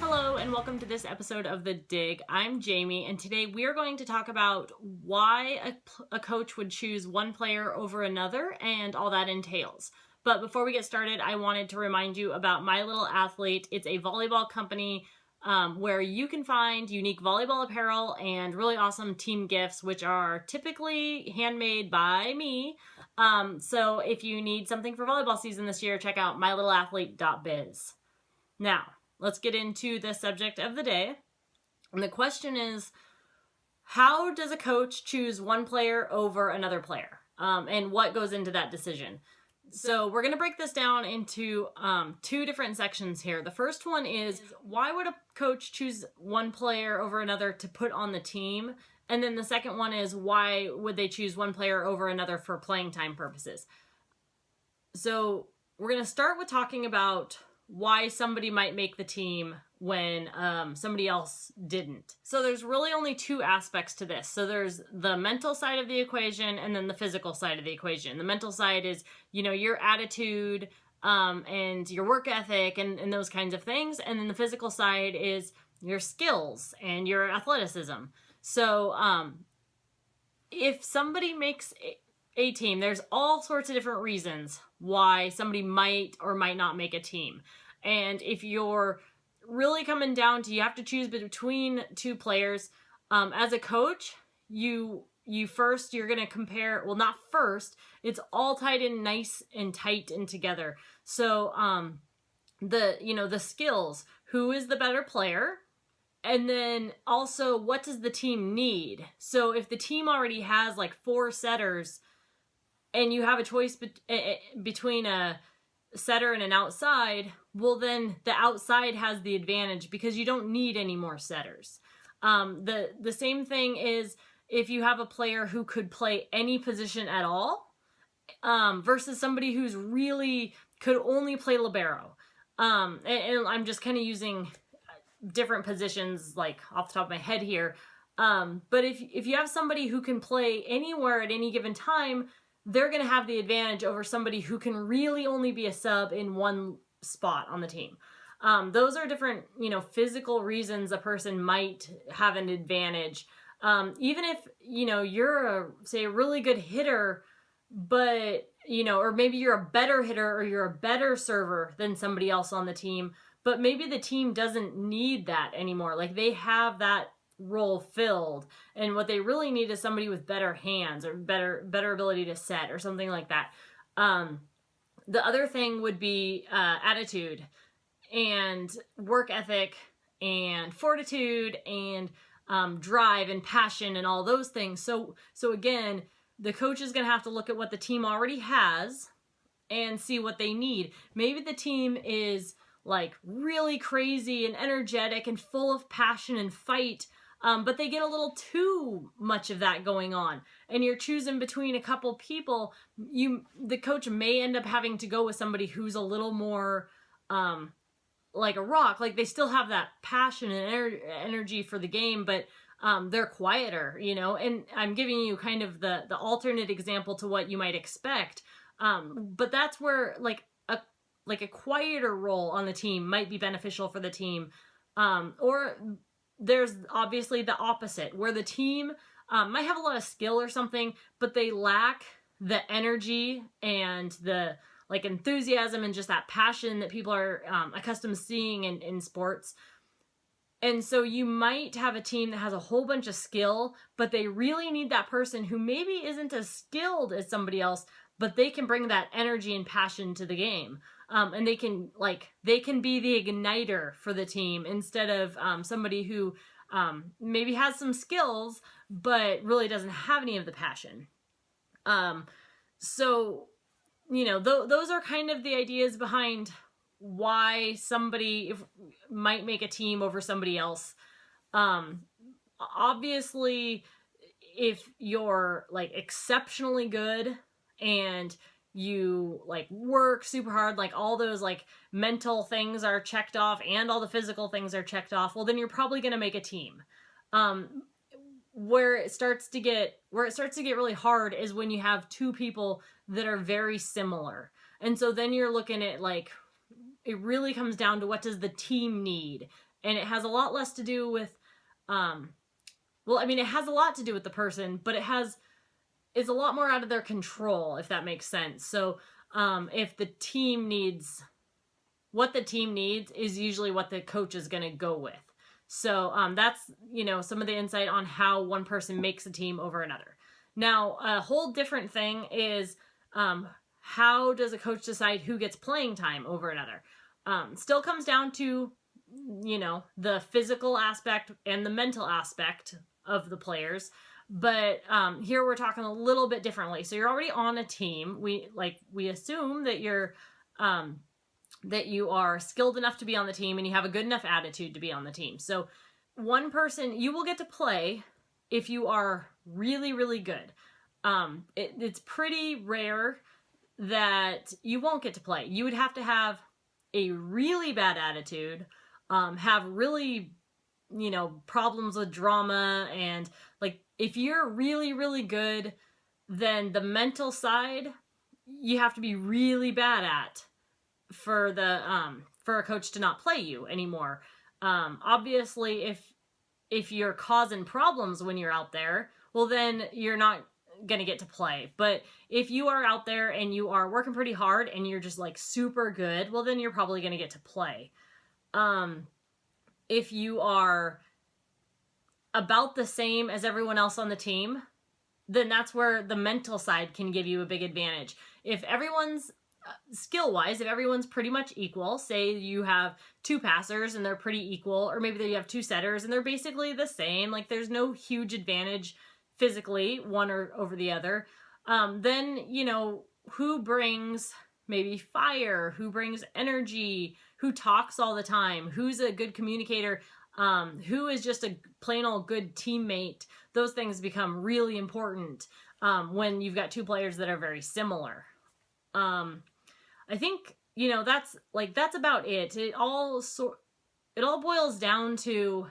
Hello and welcome to this episode of The Dig. I'm Jamie, and today we are going to talk about why a coach would choose one player over another and all that entails. But before we get started, I wanted to remind you about My Little Athlete. It's a volleyball company where you can find unique volleyball apparel and really awesome team gifts, which are typically handmade by me. So if you need something for volleyball season this year, check out mylittleathlete.biz. Now, let's get into the subject of the day. And the question is, how does a coach choose one player over another player? And what goes into that decision? So we're going to break this down into two different sections here. The first one is, why would a coach choose one player over another to put on the team? And then the second one is, why would they choose one player over another for playing time purposes? So we're going to start with talking about why somebody might make the team when somebody else didn't. So there's really only two aspects to this. So there's the mental side of the equation and then the physical side of the equation. The mental side is, your attitude and your work ethic and those kinds of things. And then the physical side is your skills and your athleticism. So if somebody makes a team, there's all sorts of different reasons why somebody might or might not make a team. And if you're really coming down to, you have to choose between two players, as a coach, you're going to compare, well, not first, it's all tied in nice and tight and together. So the skills, who is the better player? And then also, what does the team need? So if the team already has like 4 setters and you have a choice between a setter and an outside, well, then the outside has the advantage because you don't need any more setters. The same thing is if you have a player who could play any position at all versus somebody who's really could only play libero. And I'm just kind of using different positions like off the top of my head here. But if you have somebody who can play anywhere at any given time, they're going to have the advantage over somebody who can really only be a sub in one spot on the team. Those are different, physical reasons a person might have an advantage. Even if, you're a really good hitter, but, or maybe you're a better hitter or you're a better server than somebody else on the team, but maybe the team doesn't need that anymore. Like they have that role filled, and what they really need is somebody with better hands or better ability to set or something like that. The other thing would be attitude and work ethic and fortitude and drive and passion and all those things. So again, the coach is going to have to look at what the team already has and see what they need. Maybe the team is like really crazy and energetic and full of passion and fight, but they get a little too much of that going on, and you're choosing between a couple people. The coach may end up having to go with somebody who's a little more like a rock. Like they still have that passion and energy for the game, but they're quieter, and I'm giving you kind of the alternate example to what you might expect. But that's where like a quieter role on the team might be beneficial for the team. Or there's obviously the opposite, where the team might have a lot of skill or something, but they lack the energy and the like enthusiasm and just that passion that people are accustomed to seeing in sports. And so you might have a team that has a whole bunch of skill, but they really need that person who maybe isn't as skilled as somebody else, but they can bring that energy and passion to the game. And they can be the igniter for the team instead of somebody who maybe has some skills but really doesn't have any of the passion. So those are kind of the ideas behind why somebody might make a team over somebody else. Obviously, if you're like exceptionally good and you like work super hard, like all those like mental things are checked off and all the physical things are checked off, well, then you're probably going to make a team. Where it starts to get really hard is when you have two people that are very similar. And so then you're looking at like, it really comes down to what does the team need And it has a lot less to do with, it has a lot to do with the person, but it's a lot more out of their control, if that makes sense. So if the team needs, what the team needs is usually what the coach is going to go with. So that's, some of the insight on how one person makes a team over another. Now, a whole different thing is how does a coach decide who gets playing time over another? Still comes down to, the physical aspect and the mental aspect of the players. But here we're talking a little bit differently. So you're already on a team. We assume that that you are skilled enough to be on the team and you have a good enough attitude to be on the team. So one person, you will get to play if you are really, really good. It's pretty rare that you won't get to play. You would have to have a really bad attitude, have really, problems with drama, and if you're really, really good, then the mental side you have to be really bad at for a coach to not play you anymore. Obviously, if you're causing problems when you're out there, well, then you're not gonna get to play. But if you are out there and you are working pretty hard and you're just super good, well, then you're probably gonna get to play. If you are about the same as everyone else on the team, then that's where the mental side can give you a big advantage. If everyone's skill-wise, if everyone's pretty much equal, say you have 2 passers and they're pretty equal, or maybe you have 2 setters and they're basically the same, there's no huge advantage physically one or over the other, then who brings maybe fire, who brings energy, who talks all the time, who's a good communicator, who is just a plain old good teammate. Those things become really important when you've got 2 players that are very similar. I think, that's about it. It all boils down to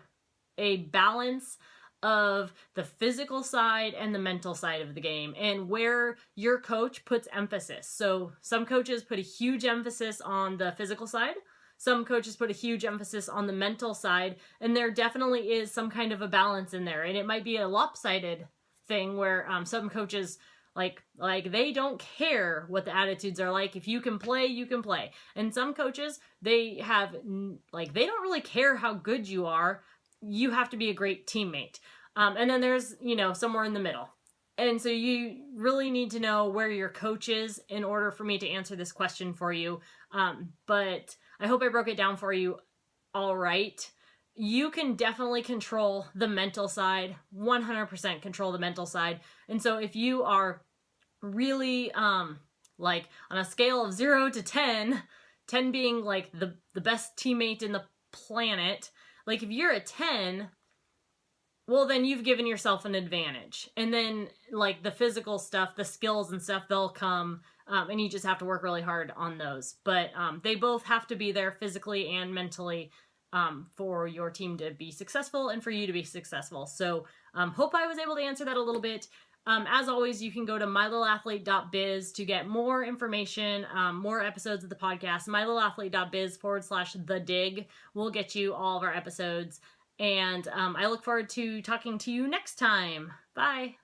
a balance of the physical side and the mental side of the game, and where your coach puts emphasis. So some coaches put a huge emphasis on the physical side. Some coaches put a huge emphasis on the mental side, and there definitely is some kind of a balance in there. And it might be a lopsided thing where some coaches, they don't care what the attitudes are like. If you can play, you can play. And some coaches, they don't really care how good you are. You have to be a great teammate. And then there's, somewhere in the middle. And so you really need to know where your coach is in order for me to answer this question for you. But I hope I broke it down for you all right. You can definitely control the mental side, 100% control the mental side. And so if you are really, on a scale of 0 to 10, 10 being the best teammate in the planet, if you're a 10, well, then you've given yourself an advantage. And then the physical stuff, the skills and stuff, they'll come, and you just have to work really hard on those. But they both have to be there physically and mentally for your team to be successful and for you to be successful. So hope I was able to answer that a little bit. As always, you can go to mylittleathlete.biz to get more information, more episodes of the podcast. mylittleathlete.biz/The Dig will get you all of our episodes. And I look forward to talking to you next time. Bye.